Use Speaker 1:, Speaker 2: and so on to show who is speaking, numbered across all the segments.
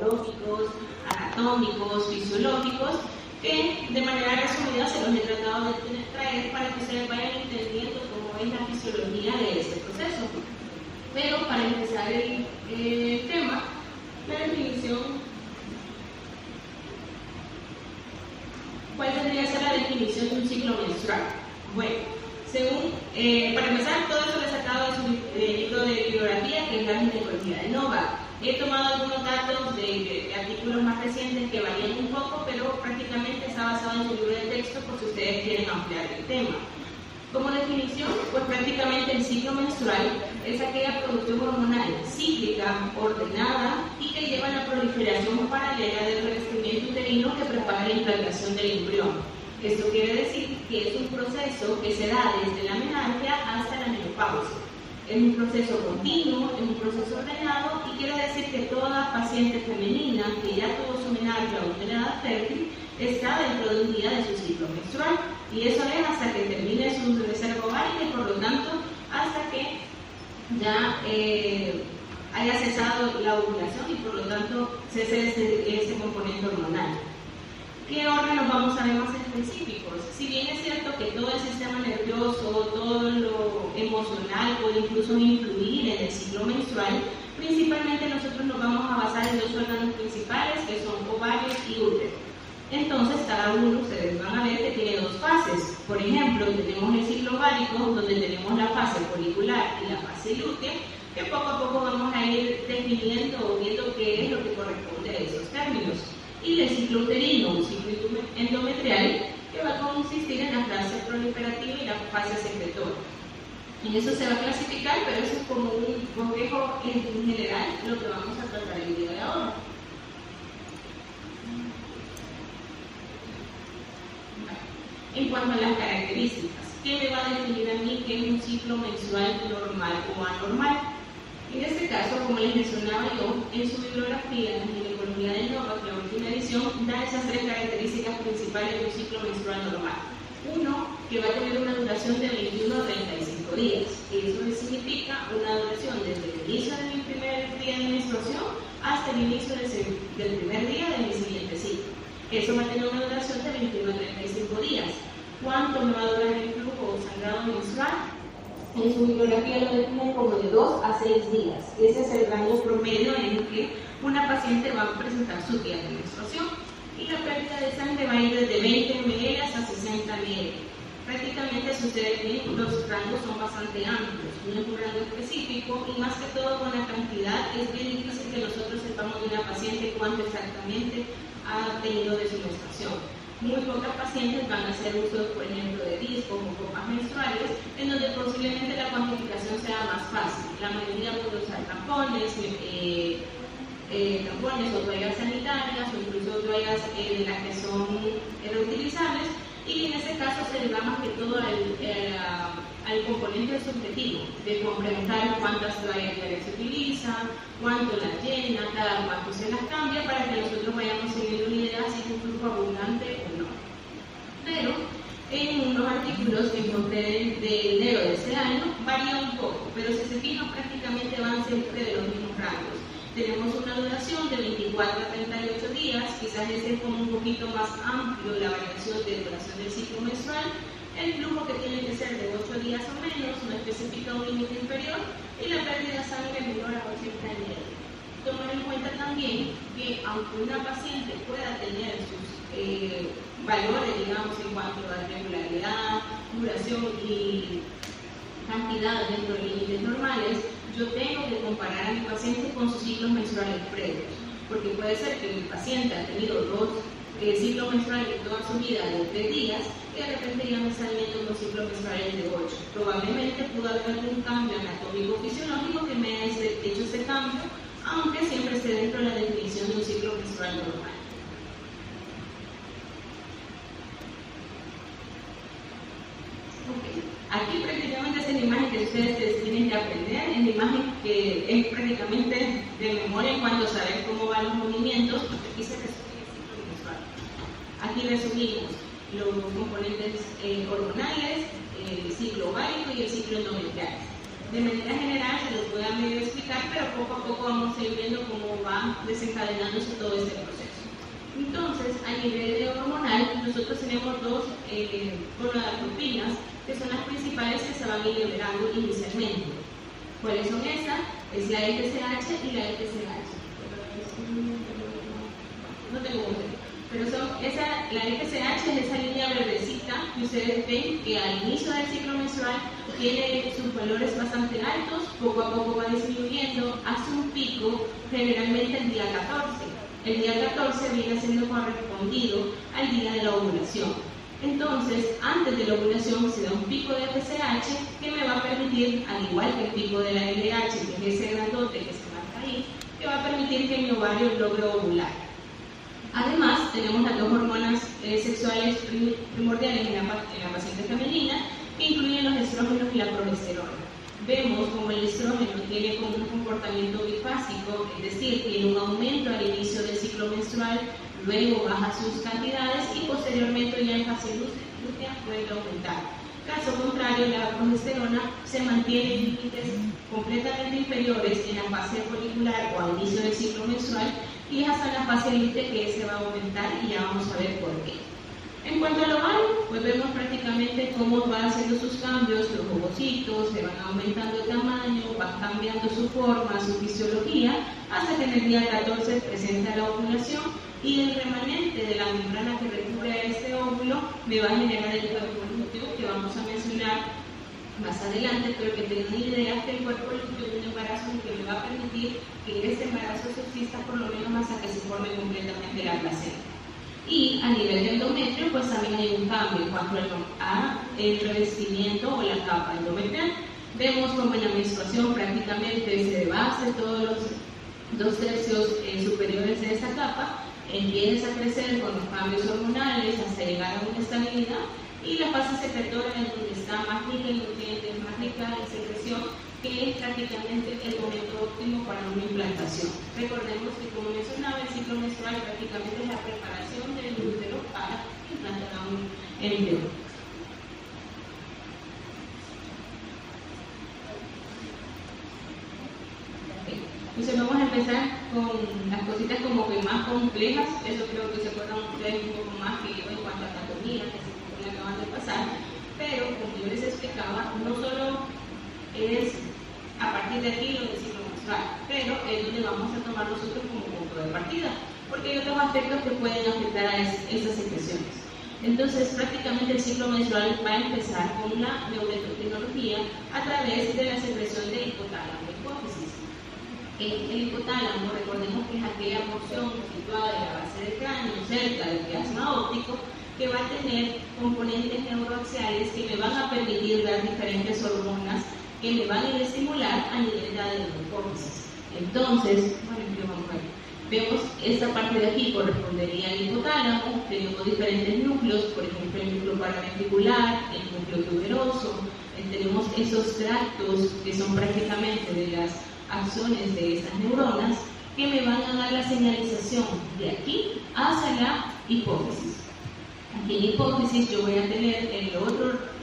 Speaker 1: morfológicos, anatómicos, fisiológicos, que de manera resumida se los he tratado de traer para que ustedes vayan entendiendo cómo es la fisiología de este proceso. Pero para empezar el tema, la definición, ¿cuál tendría que ser la definición de un ciclo menstrual? Bueno, para empezar, todo eso lo he sacado de su libro de bibliografía, que es la ginecología de Nova. He tomado algunos datos de artículos más recientes que varían un poco, pero prácticamente está basado en su libro de texto por si ustedes quieren ampliar el tema. Como definición, pues prácticamente el ciclo menstrual es aquella producción hormonal cíclica, ordenada y que lleva a la proliferación paralela del revestimiento uterino que prepara la implantación del embrión. Esto quiere decir que es un proceso que se da desde la menarquia hasta la menopausia. Es un proceso continuo, es un proceso ordenado y quiere decir que toda paciente femenina que ya tuvo su menarquia o una edad fértil está dentro de un día de su ciclo menstrual. Y eso es hasta que termine su reserva ovárica y por lo tanto hasta que ya haya cesado la ovulación y por lo tanto cese ese componente hormonal. ¿Qué órganos vamos a ver más específicos? Si bien es cierto que todo el sistema nervioso, todo lo emocional puede incluso influir en el ciclo menstrual, principalmente nosotros nos vamos a basar en dos órganos principales que son ovarios y útero. Entonces, cada uno, ustedes van a ver que tiene dos fases. Por ejemplo, tenemos el ciclo ovárico, donde tenemos la fase folicular y la fase lútea, que poco a poco vamos a ir definiendo o viendo qué es lo que corresponde a esos términos. Y el ciclo uterino, un ciclo endometrial, que va a consistir en la fase proliferativa y la fase secretora. En eso se va a clasificar, pero eso es como un bosquejo en general lo que vamos a tratar el día de ahora. En cuanto a las características, ¿qué me va a definir a mí qué es un ciclo menstrual normal o anormal? En este caso, como les mencionaba yo, en su bibliografía, en la ginecología de Nova, que la última edición, da esas tres características principales de un ciclo menstrual normal. Uno, que va a tener una duración de 21 a 35 días. Eso significa una duración desde el inicio de mi primer día de menstruación hasta el inicio del primer día de mi siguiente ciclo. Eso va a tener una duración de 21 a 35 días. ¿Cuánto me va a durar el flujo sangrado menstrual? En su bibliografía lo definen como de 2 a 6 días. Ese es el rango promedio en el que una paciente va a presentar su día de menstruación. Y la pérdida de sangre va a ir desde 20 ml a 60 ml. Prácticamente, si ustedes ven, los rangos son bastante amplios. No es un rango específico y más que todo con la cantidad es bien difícil que nosotros sepamos de una paciente cuánto exactamente ha tenido de su menstruación. Muy pocas pacientes van a hacer uso, por ejemplo, de discos o copas menstruales, en donde posiblemente la cuantificación sea más fácil. La mayoría puede usar tampones o toallas sanitarias o incluso toallas de las que son reutilizables, y en ese caso se le da más que todo al componente subjetivo de complementar cuántas toallas diarias se utilizan, cuánto las llena, cada cuánto se las cambia, para que nosotros vayamos teniendo una idea si es un flujo abundante o no. Pero en unos artículos que encontré de enero de este año varía un poco, pero si se fijan prácticamente van siempre de los mismos rangos. Tenemos una duración de 24 a 38 días, quizás ese es como un poquito más amplio la variación de duración del ciclo menstrual. El flujo que tiene que ser de 8 días o menos, no especifica un límite inferior, y la pérdida de sangre menor a 80 ml. Tomar en cuenta también que aunque una paciente pueda tener sus valores, digamos, en cuanto a regularidad, duración y cantidad dentro de límites normales, yo tengo que comparar a mi paciente con sus ciclos menstruales previos, porque puede ser que mi paciente ha tenido 2 ciclos menstruales toda su vida de 3 días y de repente ya me están viendo unos ciclos menstruales de 8. Probablemente pudo haber algún cambio anatómico fisiológico que me ha hecho ese cambio, aunque siempre esté dentro de la definición de un ciclo menstrual normal. Aquí prácticamente es la imagen que ustedes tienen que aprender, es la imagen que es prácticamente de memoria en cuanto a saber cómo van los movimientos, porque aquí se resume el ciclo menstrual. Aquí resumimos los componentes hormonales, el ciclo ovárico y el ciclo endometrial. De manera general se los voy a medio explicar, pero poco a poco vamos a ir viendo cómo va desencadenándose todo este proceso. Entonces, a nivel hormonal, nosotros tenemos dos gonadotropinas, que son las principales que se van a ir liberando inicialmente. ¿Cuáles son esas? Es la FSH y la FSH. No tengo orden. Pero la FSH es esa línea verdecita que ustedes ven que al inicio del ciclo menstrual tiene sus valores bastante altos, poco a poco va disminuyendo, hace un pico generalmente el día 14. El día 14 viene siendo correspondido al día de la ovulación. Entonces, antes de la ovulación se da un pico de FSH que me va a permitir, al igual que el pico de la LH, que es ese grandote que se marca ahí, que va a permitir que mi ovario logre ovular. Además, tenemos las dos hormonas sexuales primordiales en la paciente femenina, que incluyen los estrógenos y la progesterona. Vemos como el estrógeno tiene como un comportamiento bifásico, es decir, tiene un aumento al inicio del ciclo menstrual, luego baja sus cantidades y posteriormente ya en fase lútea puede aumentar. Caso contrario, la progesterona se mantiene en límites completamente inferiores en la fase folicular o al inicio del ciclo menstrual y es hasta la fase lútea que se va a aumentar y ya vamos a ver por qué. En cuanto al ovario, pues vemos prácticamente cómo van haciendo sus cambios, los ovocitos se van aumentando de tamaño, van cambiando su forma, su fisiología, hasta que en el día 14 presenta la ovulación y el remanente de la membrana que recubre a este óvulo me va a generar el cuerpo lúteo que vamos a mencionar más adelante, pero que tengan idea que el cuerpo lúteo es un embarazo que me va a permitir que este embarazo subsista por lo menos hasta que se forme completamente la placenta. Y a nivel del endometrio, pues también hay un cambio en cuanto al revestimiento o la capa endometrial. Vemos como en la menstruación prácticamente se deshace todos los 2/3 superiores de esta capa, empieza a crecer con los cambios hormonales hasta llegar a una estabilidad y la fase secretora es donde está más rica en nutrientes, más rica en secreción, que es prácticamente el momento óptimo para una implantación. Recordemos que, como mencionaba, el ciclo menstrual prácticamente es la preparación del útero para implantar a un embrión. Entonces vamos a empezar con las cositas como que más complejas, eso creo que se acuerdan ustedes un poco más que yo en cuanto a anatomía, que se acaban de pasar, pero como yo les explicaba, no solo es a partir de aquí lo del ciclo menstrual, pero es donde vamos a tomar nosotros como punto de partida, porque hay otros aspectos que pueden afectar a esas secreciones. Entonces, prácticamente el ciclo menstrual va a empezar con una neuroendocrinología a través de la secreción de hipotálamo e hipófisis. El hipotálamo, recordemos que es aquella porción situada en la base del cráneo, cerca del quiasma óptico, que va a tener componentes neuroaxiales que me van a permitir dar diferentes hormonas que me van a estimular a nivel de adenocórtex. Entonces, vamos a ver. Vemos esta parte de aquí correspondería al hipotálamo, tenemos diferentes núcleos, por ejemplo el núcleo paraventricular, el núcleo tuberoso, tenemos esos tractos que son prácticamente de las axones de estas neuronas que me van a dar la señalización de aquí hacia la hipófisis. Aquí en la hipófisis yo voy a tener el otro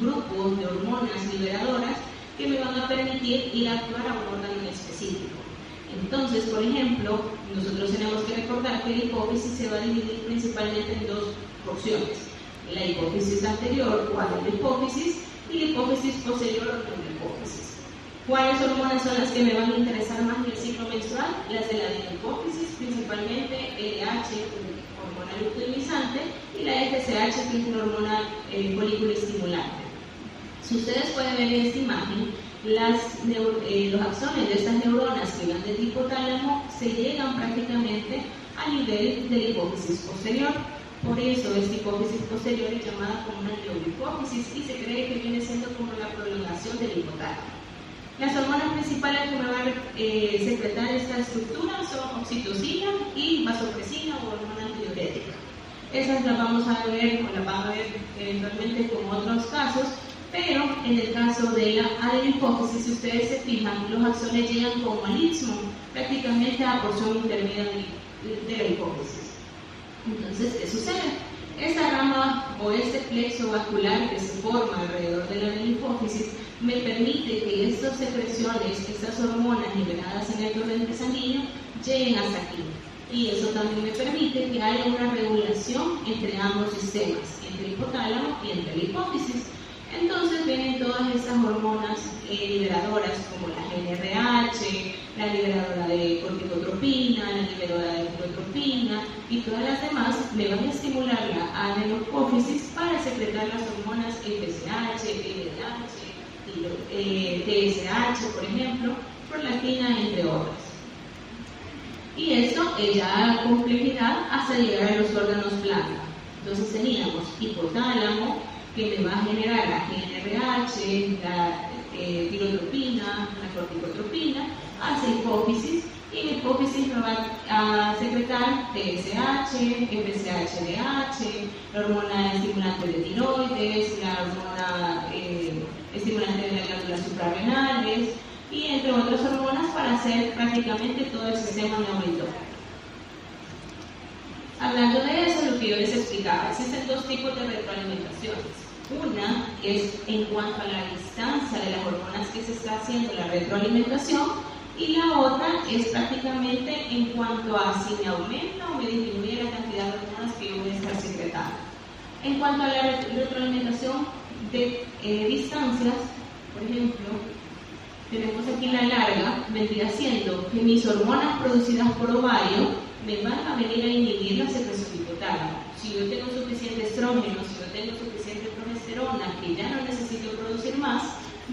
Speaker 1: grupos de hormonas liberadoras que me van a permitir ir a actuar a un órgano específico. Entonces, por ejemplo, nosotros tenemos que recordar que la hipófisis se va a dividir principalmente en dos porciones: la hipófisis anterior o adenopófisis y la hipófisis posterior o neurohipófisis. ¿Cuáles hormonas son las que me van a interesar más en el ciclo menstrual? Las de la adenopófisis, principalmente LH, hormona luteinizante, y la FSH, que es una hormona folículo estimulante. Si ustedes pueden ver en esta imagen, los axones de estas neuronas que van del hipotálamo se llegan prácticamente a nivel de la hipófisis posterior. Por eso esta hipófisis posterior es llamada como una neurohipófisis y se cree que viene siendo como la prolongación del hipotálamo. Las hormonas principales que me van a secretar esta estructura son oxitocina y vasopresina o hormona antidiurética. Esas las vamos a ver o las van a ver eventualmente con otros casos, pero en el caso de la adenopófisis, si ustedes se fijan, los axones llegan como al istmo, prácticamente a la porción intermedia de la hipófisis. Entonces, ¿qué sucede? Esa rama o ese plexo vascular que se forma alrededor de la hipófisis me permite que estas secreciones, estas hormonas liberadas en el torrente sanguíneo, lleguen hasta aquí. Y eso también me permite que haya una regulación entre ambos sistemas, entre el hipotálamo y entre la hipófisis. Entonces vienen todas estas hormonas liberadoras como la GnRH, la liberadora de corticotropina, la liberadora de tirotropina y todas las demás me van a estimular la adenohipófisis para secretar las hormonas FSH, LDH, TSH, por ejemplo, prolactina, entre otras. Y esto ya da complejidad hasta llegar a los órganos blanda. Entonces teníamos hipotálamo, que me va a generar la GnRH, la tirotropina, la corticotropina, hacia hipófisis, y la hipófisis me va a secretar TSH, FSH-LH, la hormona estimulante de tiroides, la hormona estimulante de las glándulas suprarrenales, y entre otras hormonas para hacer prácticamente todo el sistema neuroendócrino. Hablando de eso, lo que yo les explicaba, existen dos tipos de retroalimentaciones. Una es en cuanto a la distancia de las hormonas que se está haciendo la retroalimentación, y la otra es prácticamente en cuanto a si me aumenta o me disminuye la cantidad de hormonas que yo voy a estar secretando. En cuanto a la retroalimentación de distancias, por ejemplo, tenemos aquí la larga, vendría siendo que mis hormonas producidas por ovario me van a venir a inhibir la secreción hipotálamo. Si yo tengo suficiente estrógeno, si yo tengo suficiente progesterona, que ya no necesito producir más,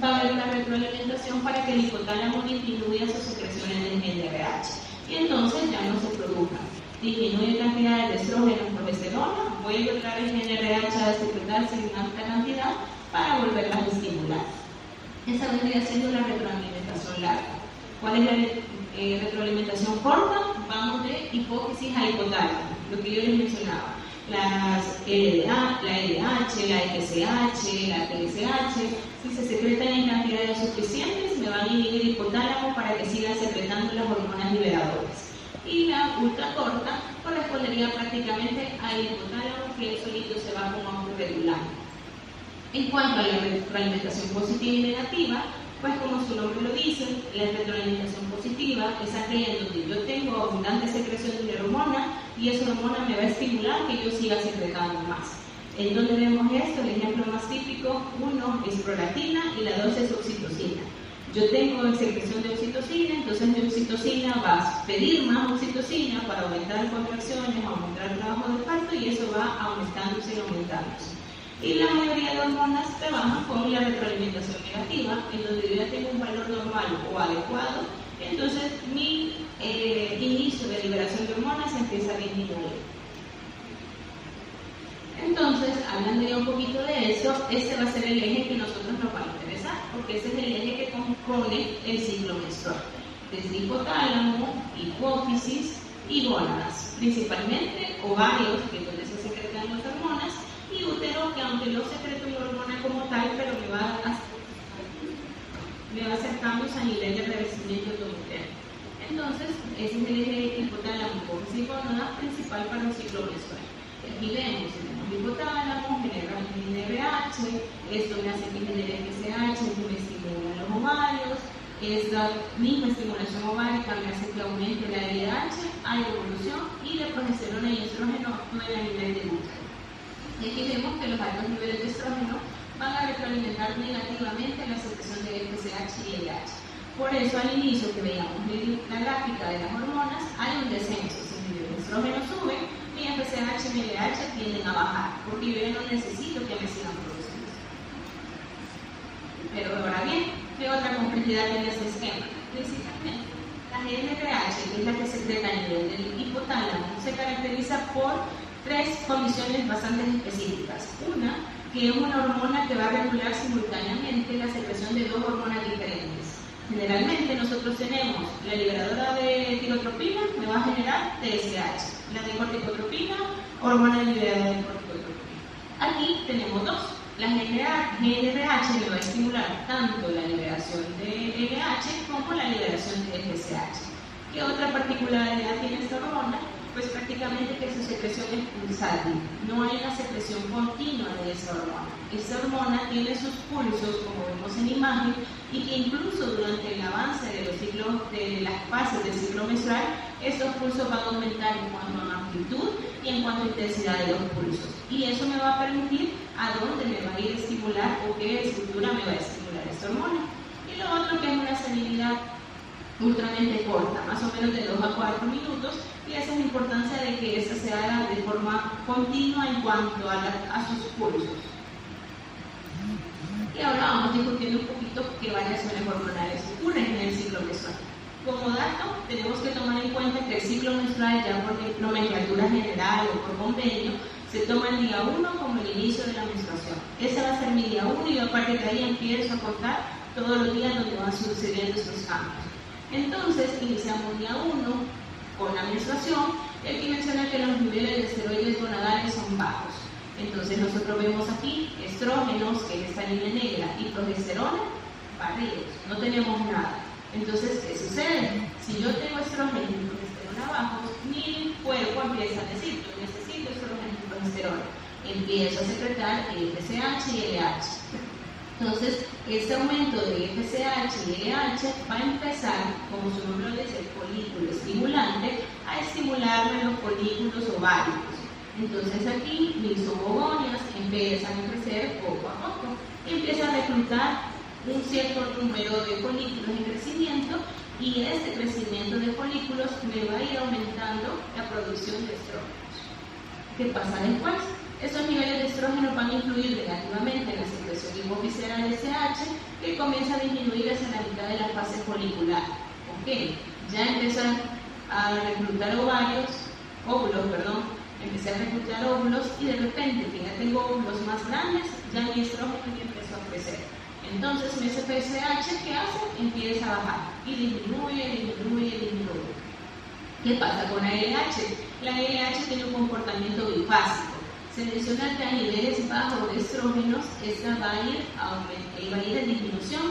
Speaker 1: va a haber una retroalimentación para que el hipotálamo disminuya sus secreciones de GnRH. Y entonces ya no se produzcan. Disminuye cantidades de estrógeno y progesterona, vuelve otra vez GnRH a secretarse en alta cantidad para volverlas a estimular. Esa vendría siendo la retroalimentación larga. ¿Cuál es la retroalimentación corta? Vamos de hipófisis a hipotálamo, lo que yo les mencionaba. La LDH, la FSH, la TSH, si se secretan en cantidades suficientes, me van a inhibir el hipotálamo para que sigan secretando las hormonas liberadoras. Y la ultracorta correspondería prácticamente al hipotálamo, que el solito se va como autorregulando. En cuanto a la retroalimentación positiva y negativa, pues como su nombre lo dice, la retroalimentación positiva es aquella en donde yo tengo abundante secreción de hormona y esa hormona me va a estimular que yo siga secretando más. ¿En dónde vemos esto? El ejemplo más típico, uno es prolactina y la dos es oxitocina. Yo tengo secreción de oxitocina, entonces mi oxitocina va a pedir más oxitocina para aumentar contracciones, aumentar el trabajo de parto, y eso va aumentándose y aumentándose. Y la mayoría de hormonas trabajan con la retroalimentación negativa, en donde yo ya tengo un valor normal o adecuado, entonces mi inicio de liberación de hormonas empieza a disminuir. Entonces, hablando ya un poquito de eso, este va a ser el eje que a nosotros nos va a interesar, porque ese es el eje que compone el ciclo menstrual. Desde hipotálamo, hipófisis y gónadas, principalmente ovarios, que es donde se secretan las hormonas, y útero, que aunque no secreto una hormona como tal, pero me va a hacer cambios a nivel de revestimiento endometrial. Entonces, ese es el eje hipotálamo, hipófisis y gónadas principal para el ciclo menstrual. Aquí vemos, tenemos hipotálamo, genera GnRH, esto me hace que genere FSH, que me estimula los ovarios, esta misma estimulación ovárica me hace que aumente la LDH, hay evolución, y la progesterona y estrógeno actúen a nivel de útero. Y aquí vemos que los altos niveles de estrógeno van a retroalimentar negativamente la secreción de FSH y LH. Por eso al inicio que veíamos la gráfica de las hormonas, hay un descenso. Si mi estrógeno sube, mi FSH y mi LH tienden a bajar, porque yo ya no necesito que me sigan produciendo. Pero ahora bien, ¿qué otra complejidad tiene este esquema? Principalmente, la GnRH, que es la que se secreta a nivel del hipotálamo, se caracteriza por tres condiciones bastante específicas. Una, que es una hormona que va a regular simultáneamente la secreción de dos hormonas diferentes. Generalmente nosotros tenemos la liberadora de tirotropina, me va a generar TSH, la de corticotropina, hormona liberadora de corticotropina. Aquí tenemos dos. La GnRH me va a estimular tanto la liberación de LH como la liberación de FSH. ¿Qué otra particularidad tiene esta hormona? Pues prácticamente que su secreción es pulsátil, no hay una secreción continua de esa hormona. Esta hormona tiene sus pulsos, como vemos en imagen, y que incluso durante el avance de los ciclos, de las fases del ciclo menstrual, estos pulsos van a aumentar en cuanto a amplitud y en cuanto a intensidad de los pulsos. Y eso me va a permitir a dónde me va a ir a estimular o qué estructura me va a estimular esta hormona. Y lo otro que es una salinidad ultramente corta, más o menos de 2 a 4 minutos, y esa es la importancia de que esta se haga de forma continua en cuanto a sus pulsos. Y ahora vamos discutiendo un poquito qué variaciones hormonales ocurren en el ciclo menstrual. Como dato, tenemos que tomar en cuenta que el ciclo menstrual, ya por nomenclatura general o por convenio, se toma el día 1 como el inicio de la menstruación. Ese va a ser mi día 1 y a partir de ahí empiezo a contar todos los días donde van sucediendo estos cambios. Entonces, iniciamos día 1 con la menstruación, y aquí menciona que los niveles de esteroides gonadales son bajos. Entonces, nosotros vemos aquí estrógenos, que es esta línea negra, y progesterona, barridos, no tenemos nada. Entonces, ¿qué sucede? Si yo tengo estrógeno y progesterona bajos, mi cuerpo empieza a decir, yo necesito estrógeno y progesterona. Empiezo a secretar FSH y LH. Entonces, este aumento de FSH y LH va a empezar, como su nombre lo dice, el folículo estimulante, a estimularme los folículos ováricos. Entonces aquí mis ovogonias empiezan a crecer poco a poco y empiezan a reclutar un cierto número de folículos en crecimiento, y este crecimiento de folículos me va a ir aumentando la producción de estrógenos. ¿Qué pasa después? Estos niveles de estrógeno van a influir negativamente en la secreción hipofisera de SH, que comienza a disminuir hacia la mitad de la fase folicular. ¿Ok? Ya empiezan a reclutar empecé a reclutar óvulos, y de repente, que ya tengo óvulos más grandes, ya mi estrógeno ya empezó a crecer. Entonces mi FSH, ¿qué hace? Empieza a bajar y disminuye. ¿Qué pasa con la LH? La LH tiene un comportamiento bifásico. Se menciona que a niveles bajos de estrógenos, esta va a ir en disminución,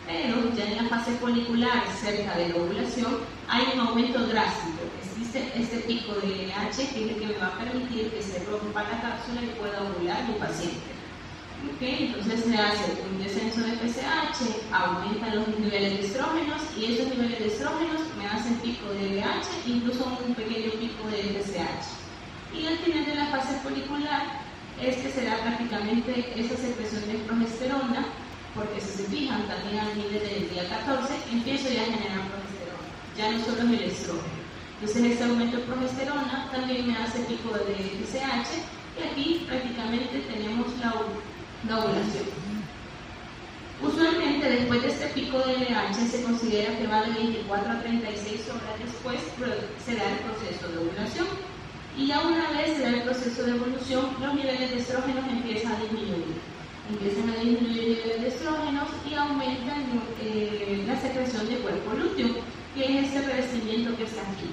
Speaker 1: pero ya en la fase folicular, cerca de la ovulación, hay un aumento drástico. Existe este pico de LH, que es el que me va a permitir que se rompa la cápsula y pueda ovular mi paciente. ¿Okay? Entonces se hace un descenso de FSH, aumentan los niveles de estrógenos, y esos niveles de estrógenos me hacen pico de LH, incluso un pequeño pico de FSH. Y al final de la fase folicular, será prácticamente esa secreción de progesterona, porque si se fijan también al nivel del día 14, empiezo ya a generar progesterona, ya no solo es el estrógeno. Entonces este aumento de progesterona también me hace pico de FSH, y aquí prácticamente tenemos la ovulación. Usualmente después de este pico de LH se considera que va de 24 a 36 horas después se da el proceso de ovulación. Y ya una vez se da el proceso de evolución, los niveles de estrógenos empiezan a disminuir. Empiezan a disminuir los niveles de estrógenos y aumentan la secreción de cuerpo lúteo, que es este revestimiento que está aquí.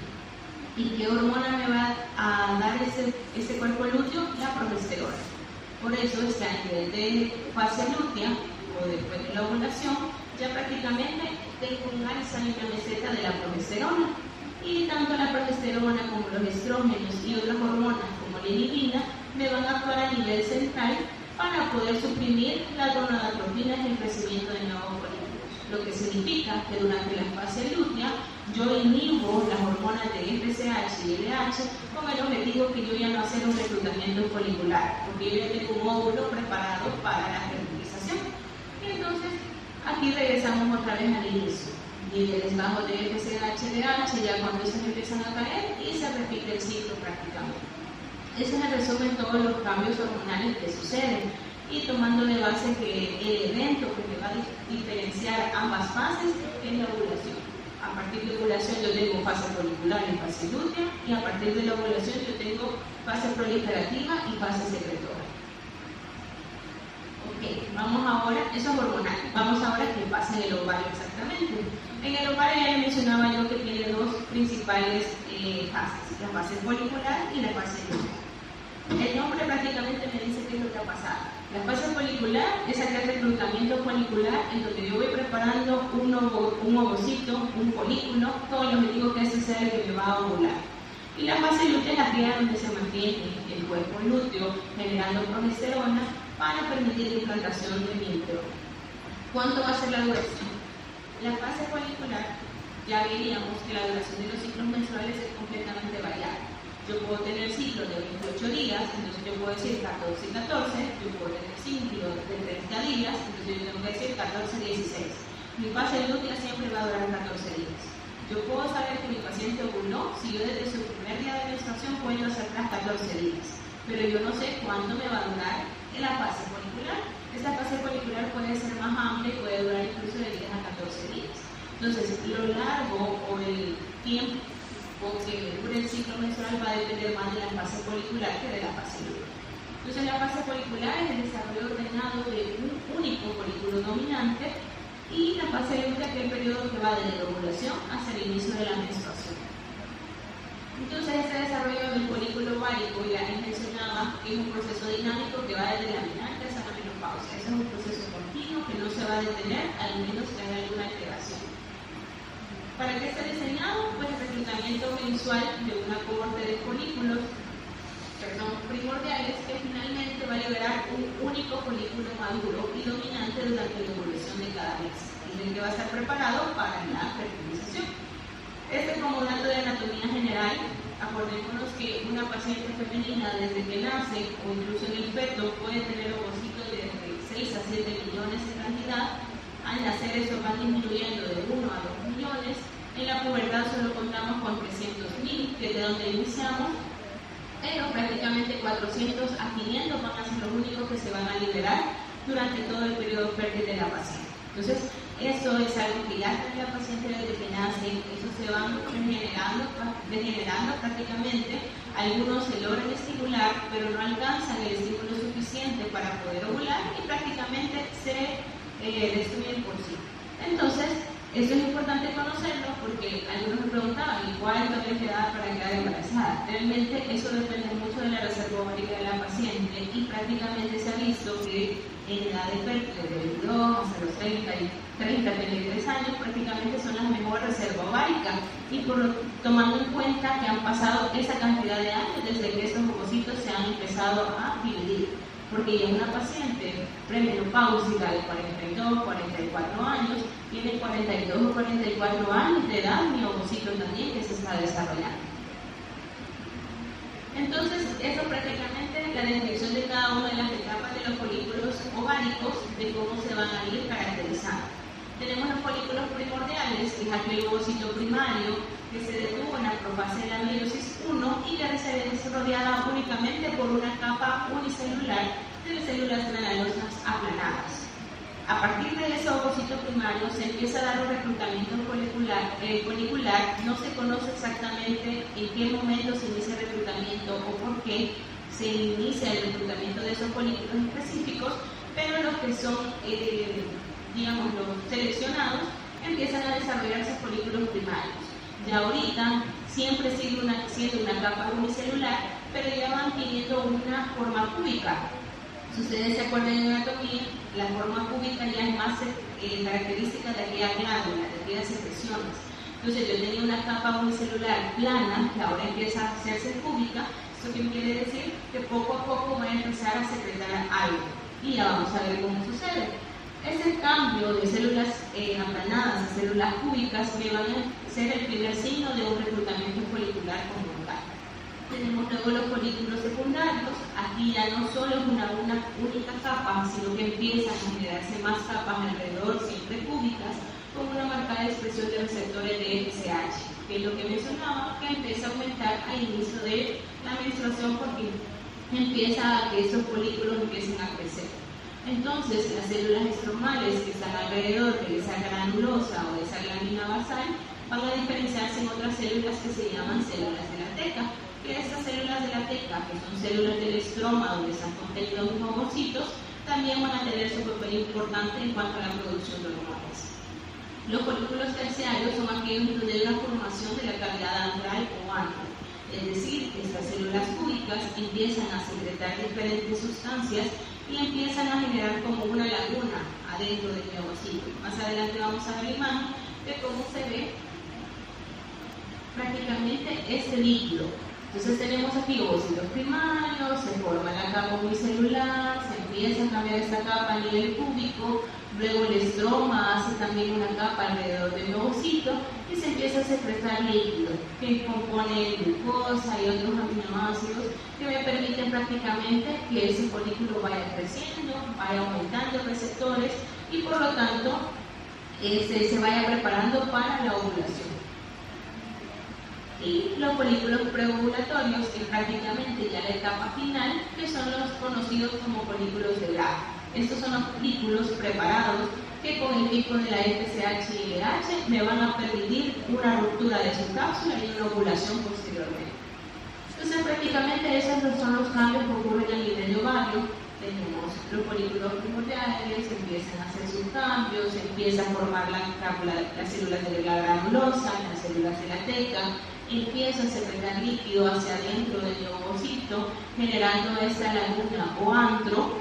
Speaker 1: ¿Y qué hormona me va a dar ese cuerpo lúteo? La progesterona. Por eso es que a nivel de fase lútea, o después de la ovulación, ya prácticamente tengo un alza y una meseta de la progesterona. Y tanto la progesterona como los estrógenos y otras hormonas como la inhibina me van a actuar a nivel central para poder suprimir las gonadotropinas en el crecimiento de nuevos folículos. Lo que significa que durante la fase lútea yo inhibo las hormonas de FSH y LH con el objetivo que yo ya no hacer un reclutamiento folicular, porque yo ya tengo un óvulo preparado para la fertilización. Y entonces aquí regresamos otra vez al inicio. Niveles bajos de FSH, LH, ya cuando estos empiezan a caer y se repite el ciclo prácticamente. Ese es el resumen de todos los cambios hormonales que suceden, y tomando de base que el evento que me va a diferenciar ambas fases es la ovulación. A partir de ovulación yo tengo fase folicular y fase lútea, y a partir de la ovulación yo tengo fase proliferativa y fase secretora. Ok, vamos ahora, eso es hormonal. Vamos ahora a qué pasa en el ovario exactamente. En el ovario ya le mencionaba yo que tiene dos principales fases, la fase folicular y la fase lútea. El nombre prácticamente me dice qué es lo que ha pasado. La fase folicular es aquel reclutamiento folicular en donde yo voy preparando un ovocito, un folículo, con el objetivo que ese sea el que me va a ovular. Y la fase lútea es aquella donde se mantiene el cuerpo lúteo generando progesterona para permitir la implantación de embrión. ¿Cuánto va a ser la duración? La fase folicular, ya veríamos que la duración de los ciclos menstruales es completamente variable. Yo puedo tener ciclos de 28 días, entonces yo puedo decir 14 y 14, yo puedo tener ciclos de 30 días, entonces yo tengo que decir 14 y 16. Mi fase lútea siempre va a durar 14 días. Yo puedo saber que mi paciente ovuló si yo desde su primer día de menstruación cuento hacia atrás 14 días, pero yo no sé cuánto me va a durar en la fase folicular. Esta fase folicular puede ser más amplia y puede durar incluso de 10 a 14 días. Entonces, lo largo o el tiempo que dure el ciclo menstrual va a depender más de la fase folicular que de la fase lútea. Entonces, la fase folicular es el desarrollo ordenado de un único folículo dominante, y la fase lútea, que es el periodo que va desde la ovulación hasta el inicio de la menstruación. Entonces, este desarrollo del folículo ovárico, ya les mencionaba, es un proceso dinámico que va desde la menarquia hasta la menopausia. Ese es un proceso continuo que no se va a detener, al menos que haya alguna alteración. ¿Para qué está diseñado? Pues el reclutamiento mensual de una cohorte de folículos primordiales que finalmente va a liberar un único folículo maduro y dominante durante la ovulación de cada mes, y el que va a estar preparado para la fertilización. Como dato de anatomía general, acordémonos que una paciente femenina desde que nace o incluso en el feto puede tener ovocitos de 6 a 7 millones en cantidad. Al nacer eso va disminuyendo de 1 a 2 millones. En la pubertad solo contamos con 300.000, que es de donde iniciamos, pero prácticamente 400 a 500 van a ser los únicos que se van a liberar durante todo el periodo fértil de la paciente. Entonces, eso es algo que ya tiene la paciente desde que nace, eso se van degenerando prácticamente. Algunos se logran estimular, pero no alcanzan el estímulo suficiente para poder ovular y prácticamente se destruyen por sí. Entonces, eso es importante conocerlo porque algunos me preguntaban, ¿y cuánto es la edad para quedar embarazada? Realmente eso depende mucho de la reserva ovárica de la paciente y prácticamente se ha visto que en edad de fértil, de 22 hasta los 33 años, prácticamente son las mejores reservas ováricas, y tomando en cuenta que han pasado esa cantidad de años desde que estos ovocitos se han empezado a dividir. Porque ya una paciente premenopáusica de 42, 44 años, tiene 42 o 44 años de edad, mi ovocito también que se está desarrollando. Entonces, eso prácticamente la descripción de cada una de las etapas de los folículos ováricos, de cómo se van a ir caracterizando. Tenemos los folículos primordiales, que es aquel ovocito primario que se detuvo en la profase de la meiosis 1 y que se ve rodeada únicamente por una capa unicelular de células granulosas aplanadas. A partir de ese ovocito primario se empieza a dar un reclutamiento folicular. No se conoce exactamente en qué momento se inicia el reclutamiento o por qué se inicia el reclutamiento de esos folículos específicos, pero los que son, los seleccionados, empiezan a desarrollarse folículos primarios. Ya ahorita siempre sigue siendo una capa unicelular, pero ya van teniendo una forma cúbica. Si ustedes se acuerdan de anatomía, la forma cúbica ya es más característica de aquella glándula, de aquellas secreciones. Entonces yo tenía una capa unicelular plana, que ahora empieza a hacerse cúbica. ¿Esto qué quiere decir? Que poco a poco va a empezar a secretar algo. Y ya vamos a ver cómo sucede. Ese cambio de células aplanadas a células cúbicas me van a ser el primer signo de un reclutamiento folicular conjuntal. Tenemos luego los folículos secundarios. Aquí ya no solo es una única capa, sino que empiezan a generarse más capas alrededor, siempre cúbicas, con una marcada expresión de receptores de FSH, que es lo que mencionaba, que empieza a aumentar al inicio de la menstruación porque empieza a que esos folículos empiecen a crecer. Entonces, las células estromales que están alrededor de esa granulosa o de esa glándula basal van a diferenciarse en otras células que se llaman células de la teca. Que estas células de la teca, que son células del estroma donde están contenidos los ovocitos, también van a tener su papel importante en cuanto a la producción de hormonas. Los folículos terciarios son aquellos donde hay una formación de la cavidad antral o ano. Es decir, estas células cúbicas empiezan a secretar diferentes sustancias y empiezan a generar como una laguna adentro del ovocito. Más adelante vamos a ver la imagen de cómo se ve prácticamente este líquido. Entonces tenemos aquí ovocitos primarios, se forma la capa unicelular, se empieza a cambiar esta capa a nivel cúbico, luego el estroma hace también una capa alrededor del ovocito y se empieza a secretar líquido que compone glucosa y otros aminoácidos que me permiten prácticamente que ese folículo vaya creciendo, vaya aumentando receptores y por lo tanto se vaya preparando para la ovulación. Y los folículos preovulatorios, que prácticamente ya la etapa final, que son los conocidos como folículos de Bragg. Estos son los folículos preparados que con el pico de la FSH y LH me van a permitir una ruptura de su cápsula y una ovulación posteriormente. Entonces prácticamente esos son los cambios que ocurren a nivel de ovario. Tenemos los folículos primordiales, empiezan a hacer sus cambios, se empieza a formar las células de la granulosa, las células de la teca, empieza a secretar líquido hacia adentro del ovocito, generando esta laguna o antro,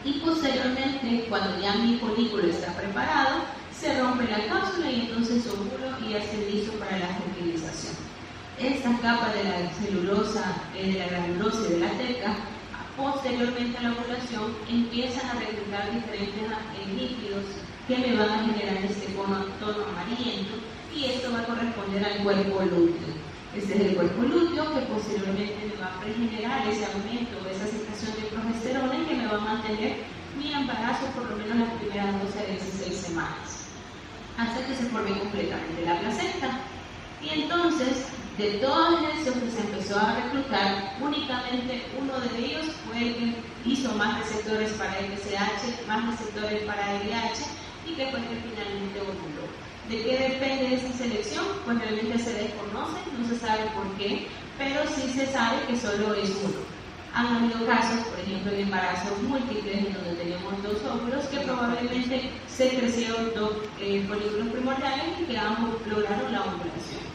Speaker 1: y posteriormente, cuando ya mi folículo está preparado, se rompe la cápsula y entonces ovulo y ya está listo para la fertilización. Esta capa de la celulosa, de la granulosa y de la teca, posteriormente a la ovulación, empiezan a reclutar diferentes líquidos que me van a generar este tono amarillento y esto va a corresponder al cuerpo lúteo. Este es el cuerpo lúteo que posteriormente me va a pregenerar ese aumento, esa secreción de progesterona y que me va a mantener mi embarazo por lo menos las primeras 12 a 16 semanas, hasta que se forme completamente la placenta. Y entonces, de todos esos que se empezó a reclutar, únicamente uno de ellos fue el que hizo más receptores para FSH, más receptores para LH y que fue el que finalmente ovuló. ¿De qué depende esa selección? Pues realmente se desconoce, no se sabe por qué, pero sí se sabe que solo es uno. Han habido casos, por ejemplo, de embarazos múltiples, en donde tenemos dos óvulos que probablemente se crecieron dos folículos primordiales y que ambos lograron la ovulación.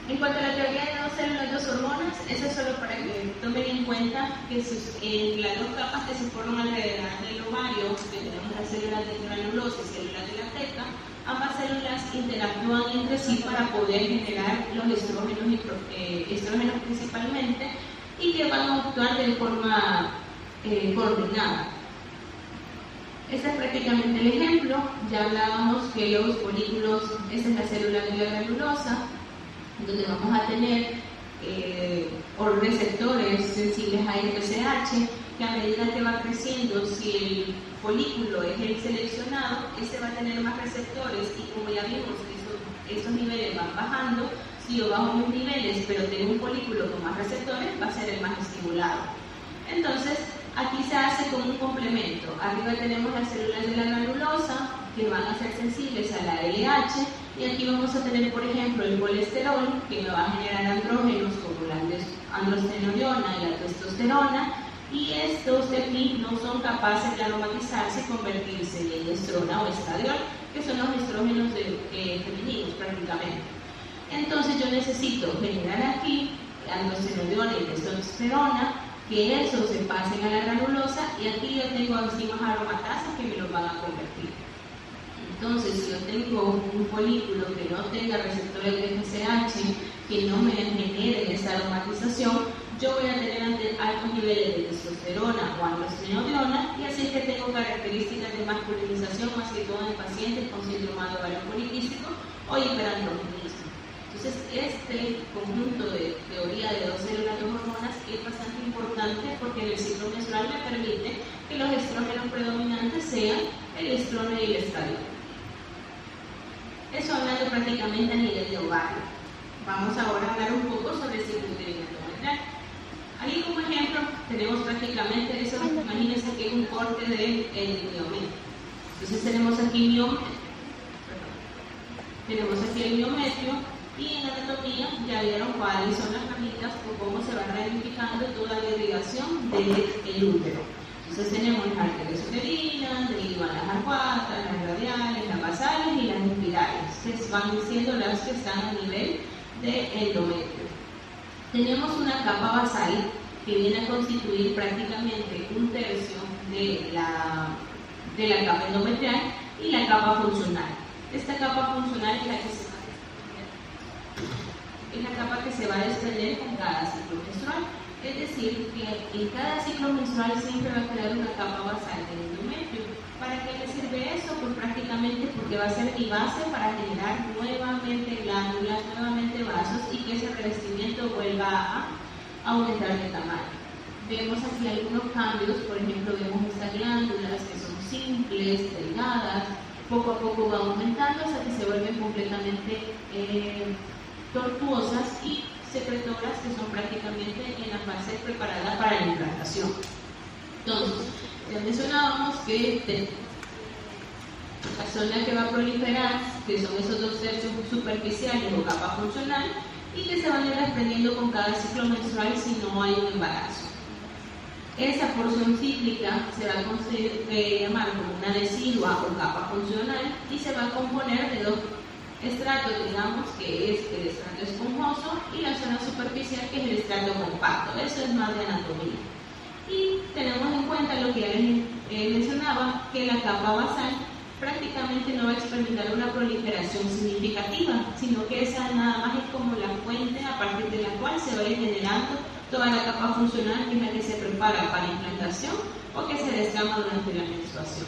Speaker 1: En cuanto a la teoría de dos células, dos hormonas, eso es solo para que tomen en cuenta que las dos capas que se forman alrededor del ovario, que tenemos las células de granulosa y células de la teca, ambas células interactúan entre sí para poder generar los estrógenos principalmente, y que van a actuar de forma coordinada. Este es prácticamente el ejemplo. Ya hablábamos que los folículos, esta es la célula de la granulosa, donde vamos a tener receptores sensibles a FSH, que a medida que va creciendo, si el folículo es el seleccionado, este va a tener más receptores y como ya vimos que esos niveles van bajando, si yo bajo mis niveles pero tengo un folículo con más receptores, va a ser el más estimulado. Entonces, aquí se hace como un complemento. Arriba tenemos las células de la granulosa, que van a ser sensibles a la LH, y aquí vamos a tener, por ejemplo, el colesterol, que me va a generar andrógenos como la androstenediona y la testosterona, y estos de aquí no son capaces de aromatizarse y convertirse en estrona o estradiol, que son los estrógenos femeninos prácticamente. Entonces yo necesito generar aquí androstenediona y testosterona, que eso se pasen a la granulosa, y aquí yo tengo enzimas aromatasas que me los van a convertir. Entonces, si yo tengo un folículo que no tenga receptores de FSH, que no me generen esa aromatización, yo voy a tener altos niveles de testosterona o androstenediona, y así es que tengo características de masculinización, más que todo en pacientes con síndrome de ovario poliquístico o hiperandrogenismo. Entonces, este conjunto de teoría de dos células, dos hormonas es bastante importante porque en el ciclo menstrual me permite que los estrógenos predominantes sean el estrona y el estradiol. Eso hablando prácticamente a nivel de ovario. Vamos ahora a hablar un poco sobre el ciclo uterino endometrial. Ahí como ejemplo tenemos prácticamente eso, imagínense que es un corte del miometrio. Entonces tenemos aquí el miometrio, y en la anatomía ya vieron cuáles son las ramitas o cómo se va ramificando toda la irrigación del útero. Entonces tenemos las arterias uterinas, derivan las arcuatas, las radiales, las basales y las espirales, que van siendo las que están a nivel de endometrio. Tenemos una capa basal que viene a constituir prácticamente un tercio de la capa endometrial y la capa funcional. Esta capa funcional es la capa que se va a desprender con cada ciclo menstrual. Es decir, que en cada ciclo menstrual siempre va a quedar una capa basal del endometrio. ¿Para qué le sirve eso? Pues prácticamente porque va a ser mi base para generar nuevamente glándulas, nuevamente vasos y que ese revestimiento vuelva a aumentar de tamaño. Vemos aquí algunos cambios, por ejemplo, vemos estas glándulas que son simples, delgadas, poco a poco van aumentando hasta que se vuelven completamente tortuosas y secretoras que son prácticamente en la fase preparada para la implantación. Entonces, ya mencionábamos que la zona que va a proliferar, que son esos 2/3 superficiales o capa funcional, y que se van a ir desprendiendo con cada ciclo menstrual si no hay un embarazo. Esa porción cíclica se va a llamar como una decidua o capa funcional y se va a componer de dos estratos, digamos, que es el estrato esponjoso y la zona superficial, que es el estrato compacto. Eso es más de anatomía. Y tenemos en cuenta lo que ya les mencionaba, que la capa basal prácticamente no va a experimentar una proliferación significativa, sino que esa nada más es como la fuente a partir de la cual se va a ir generando toda la capa funcional, que es la que se prepara para implantación o que se descama durante la menstruación.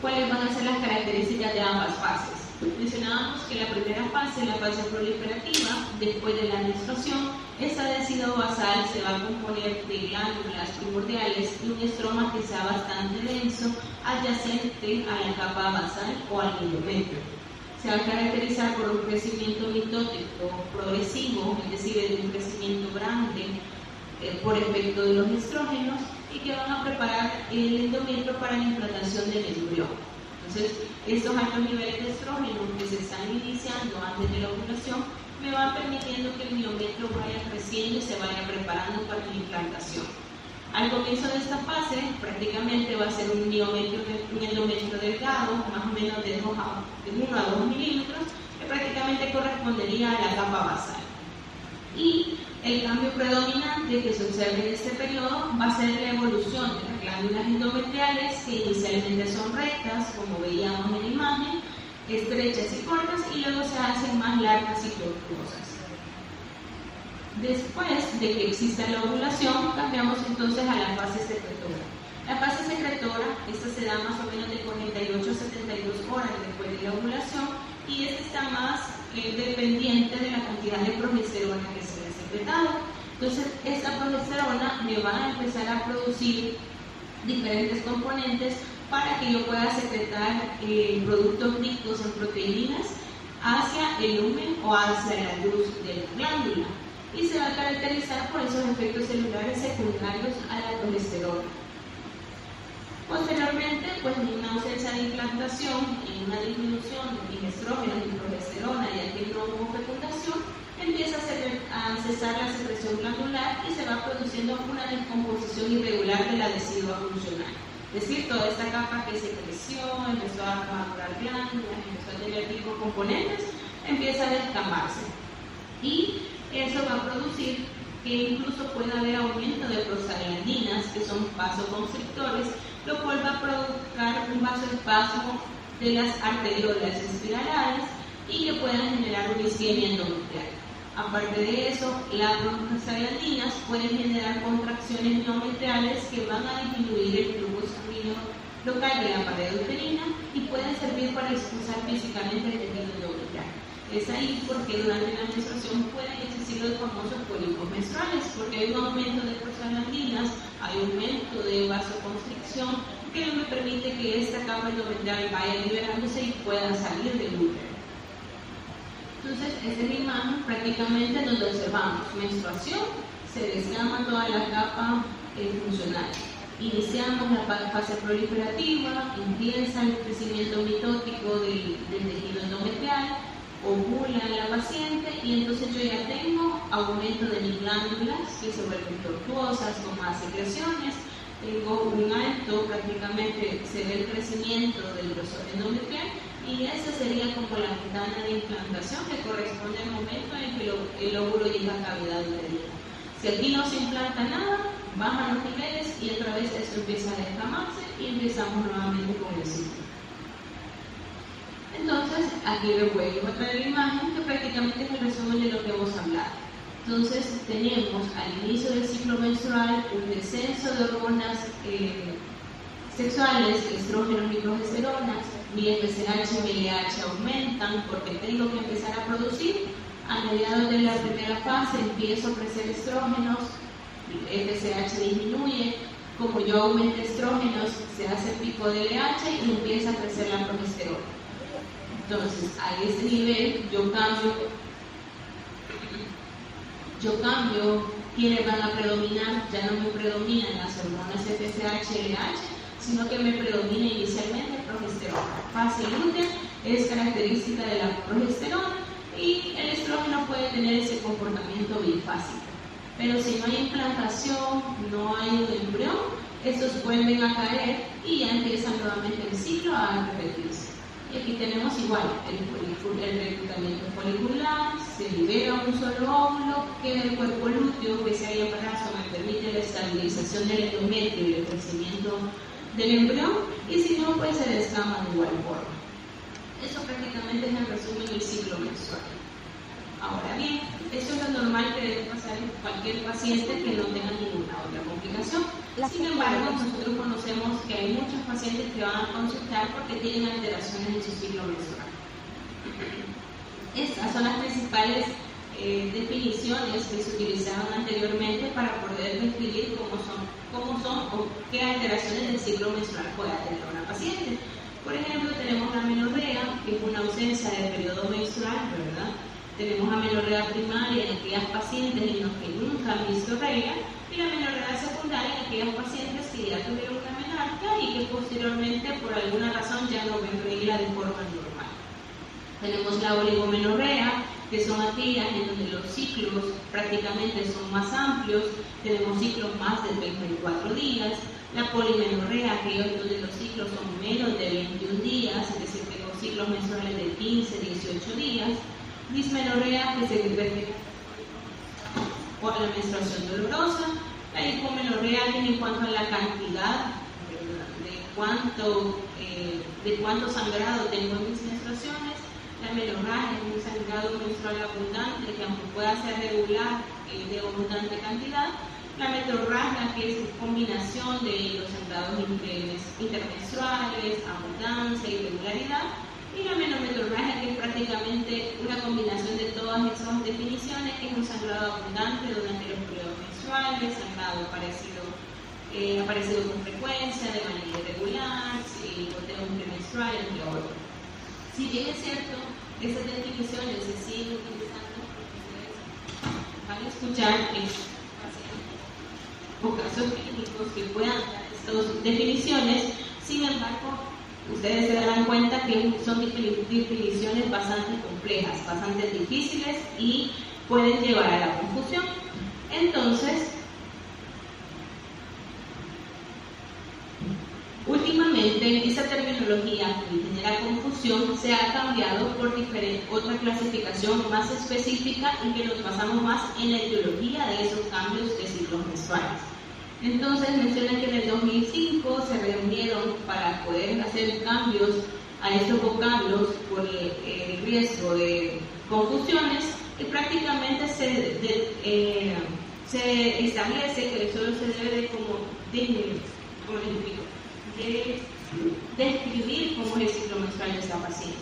Speaker 1: ¿Cuáles van a ser las características de ambas fases? Mencionábamos que la primera fase, la fase proliferativa, después de la menstruación, esa deciduo basal se va a componer de glándulas primordiales y un estroma que sea bastante denso, adyacente a la capa basal o al endometrio. Se va a caracterizar por un crecimiento mitótico progresivo, es decir, de un crecimiento grande por efecto de los estrógenos, y que van a preparar el endometrio para la implantación del embrión. Entonces, estos altos niveles de estrógenos que se están iniciando antes de la ovulación me van permitiendo que el endometrio vaya creciendo y se vaya preparando para la implantación. Al comienzo de esta fase, prácticamente va a ser un endometrio delgado, más o menos de 1 a 2 milímetros, que prácticamente correspondería a la capa basal. Y el cambio predominante que se observa en este periodo va a ser la evolución de las glándulas endometriales, que inicialmente son rectas, como veíamos en la imagen, estrechas y cortas, y luego se hacen más largas y tortuosas. Después de que exista la ovulación, cambiamos entonces a la fase secretora. La fase secretora, esta se da más o menos de 48 a 72 horas después de la ovulación, y esta está más dependiente de la cantidad de progesterona que se ha secretado. Entonces, esta progesterona me va a empezar a producir diferentes componentes para que yo pueda secretar productos ricos en proteínas hacia el lumen o hacia la luz de la glándula, y se va a caracterizar por esos efectos celulares secundarios a la progesterona. Posteriormente, pues en una ausencia de implantación y una disminución de estrógenos y progesterona, ya que no hubo fecundación, empieza a cesar la secreción glandular y se va produciendo una descomposición irregular de la decidua funcional. Es decir, toda esta capa que se creció, empezó a madurar glándulas, empezó a tener tipo de componentes, empieza a descamarse. Y eso va a producir que incluso pueda haber aumento de prostaglandinas, que son vasoconstrictores, lo cual va a provocar un vasoespasmo de las arteriolas espiraladas y que puedan generar una isquemia endometrial. Aparte de eso, las prostaglandinas pueden generar contracciones endometriales que van a disminuir el flujo sanguíneo local de la pared uterina y pueden servir para expulsar físicamente el tejido endometrial. Es ahí porque durante la menstruación pueden existir los famosos pólipos menstruales, porque hay un aumento de prostaglandinas, hay un aumento de vasoconstricción que no me permite que esta capa endometrial vaya liberándose y pueda salir del útero. Entonces, esta es la imagen prácticamente donde observamos menstruación, se desgama toda la capa funcional. Iniciamos la fase proliferativa, empieza el crecimiento mitótico del tejido endometrial, ovula la paciente y entonces yo ya tengo aumento de mis glándulas que se vuelven tortuosas con más secreciones, tengo un alto, prácticamente se ve el crecimiento del grosor endometrial y esa sería como la ventana de implantación que corresponde al momento en que el óvulo llega a cavidad uterina. Si aquí no se implanta nada, bajan los niveles y otra vez esto empieza a descamarse y empezamos nuevamente con el ciclo. Entonces, aquí les voy a mostrar la imagen que prácticamente es el resumen de lo que hemos hablado. Entonces, tenemos al inicio del ciclo menstrual un descenso de hormonas sexuales, estrógenos y progesteronas, mi FSH y mi LH aumentan porque tengo que empezar a producir. A mediados de la primera fase empiezo a crecer estrógenos, FSH disminuye, como yo aumento estrógenos se hace pico de LH y empieza a crecer la progesterona. Entonces, a este nivel yo cambio quiénes van a predominar. Ya no me predominan las hormonas FSH y LH, sino que me predomina inicialmente progesterona. Fase lútea es característica de la progesterona y el estrógeno puede tener ese comportamiento bifásico. Pero si no hay implantación, no hay un embrión, estos vuelven a caer y ya empiezan nuevamente el ciclo a repetirse. Y aquí tenemos igual el reclutamiento folicular, se libera un solo óvulo, queda el cuerpo lúteo, que si hay embarazo me permite la estabilización del endometrio y el crecimiento del embrión, y si no, pues se descama de igual forma. Eso prácticamente es el resumen del ciclo menstrual. Ahora bien, esto es lo normal que debe pasar en cualquier paciente que no tenga ninguna otra complicación. Sin embargo, nosotros conocemos que hay muchos pacientes que van a consultar porque tienen alteraciones en su ciclo menstrual. Estas son las principales definiciones que se utilizaban anteriormente para poder describir cómo son o qué alteraciones del ciclo menstrual puede tener una paciente. Por ejemplo, tenemos la amenorrea, que es una ausencia de periodo menstrual, ¿verdad? Tenemos amenorrea primaria en aquellas pacientes en los que nunca han visto regla, y la amenorrea secundaria en aquellas pacientes que ya tuvieron una menarquia y que posteriormente por alguna razón ya no ven regla de forma normal. Tenemos la oligomenorrea, que son aquellas en donde los ciclos prácticamente son más amplios, tenemos ciclos más de 34 días, la polimenorrea, aquellos donde los ciclos son menos de 21 días, es decir, tengo ciclos menstruales de 15, 18 días, dismenorrea, que se refiere por la menstruación dolorosa, la hipomenorrea, que en cuanto a la cantidad de cuánto sangrado tengo en mis menstruaciones, la menorragia es un sangrado menstrual abundante que aunque pueda ser regular de abundante cantidad, la metorragia, que es combinación de los sangrados intermenstruales, abundancia, irregularidad, y la menometorragia, que es prácticamente una combinación de todas esas definiciones, que es un sangrado abundante durante los periodos menstruales, sangrado aparecido con frecuencia, de manera irregular, goteo premenstrual, entre otros. Si bien es cierto, esas definiciones se siguen utilizando, ustedes van a escuchar o casos clínicos que puedan dar estas definiciones, sin embargo, ustedes se darán cuenta que son definiciones bastante complejas, bastante difíciles y pueden llevar a la confusión. Entonces, últimamente esta terminología que genera confusión se ha cambiado por otra clasificación más específica en que nos basamos más en la etiología de esos cambios de ciclos menstruales. Entonces mencionan que en el 2005 se reunieron para poder hacer cambios a estos vocablos por el riesgo de confusiones, y prácticamente se establece que solo se debe describir cómo es el ciclo menstrual de esta paciente.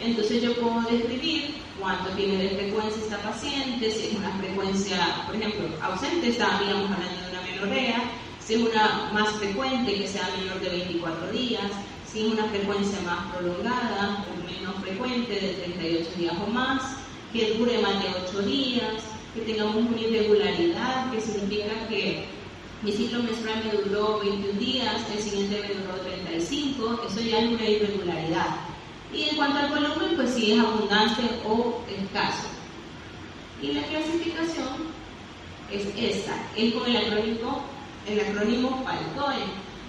Speaker 1: Entonces yo puedo describir cuánto tiene de frecuencia esta paciente, si es una frecuencia, por ejemplo, ausente, estaríamos hablando de una menorrea, si es una más frecuente, que sea menor de 24 días, si es una frecuencia más prolongada o menos frecuente, de 38 días o más, que dure más de 8 días, que tengamos una irregularidad, que significa que mi ciclo menstrual me duró 21 días, el siguiente me duró 35, eso ya es una irregularidad. Y en cuanto al volumen, pues si es abundante o escaso. Y la clasificación es esta, es con el acrónimo PALTOE.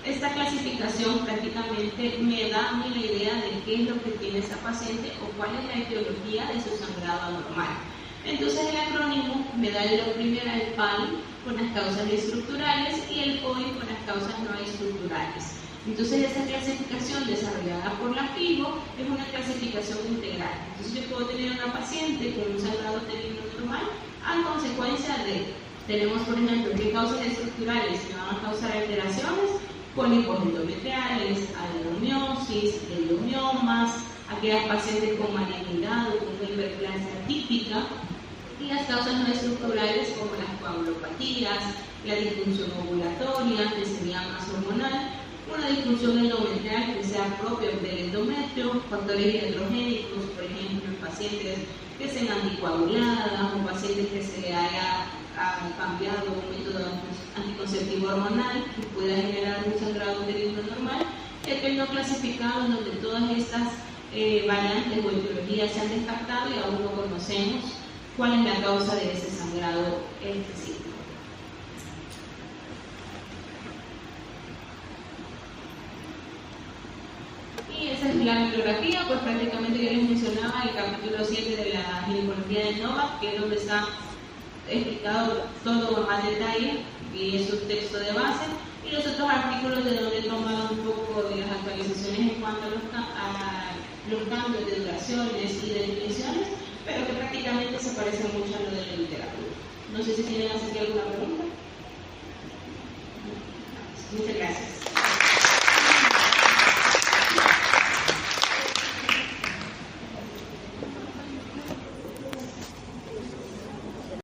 Speaker 1: Esta clasificación prácticamente me da a mí la idea de qué es lo que tiene esa paciente o cuál es la etiología de su sangrado anormal. Entonces el acrónimo me da la primera, el PAL, con las causas estructurales, y el POI con las causas no estructurales. Entonces, esa clasificación desarrollada por la FIGO es una clasificación integral. Entonces, yo puedo tener una paciente con un sangrado uterino normal a consecuencia de, tenemos por ejemplo, qué causas estructurales que van a causar alteraciones, pólipos endometriales, adenomiosis, endomiomas, aquellas pacientes con malignidad o con una hiperplasia típica, y las causas no estructurales como las coagulopatías, la disfunción ovulatoria, que sería más hormonal, una disfunción endometrial que sea propia del endometrio, factores iatrogénicos, por ejemplo, en pacientes que sean anticoaguladas o pacientes que se le haya cambiado un método anticonceptivo hormonal que pueda generar un sangrado uterino normal, el no clasificado en donde todas estas variantes o etiologías se han descartado y aún no conocemos cuál es la causa de ese sangrado específico. Y esa es la bibliografía, pues prácticamente yo les mencionaba el capítulo 7 de la ginecología de Novak, que es donde está explicado todo a detalle y es un texto de base, y los otros artículos de donde he tomado un poco de las actualizaciones en cuanto a los cambios de duraciones y de definiciones, pero que prácticamente se parece mucho a lo de la literatura. No sé si tienen así alguna pregunta.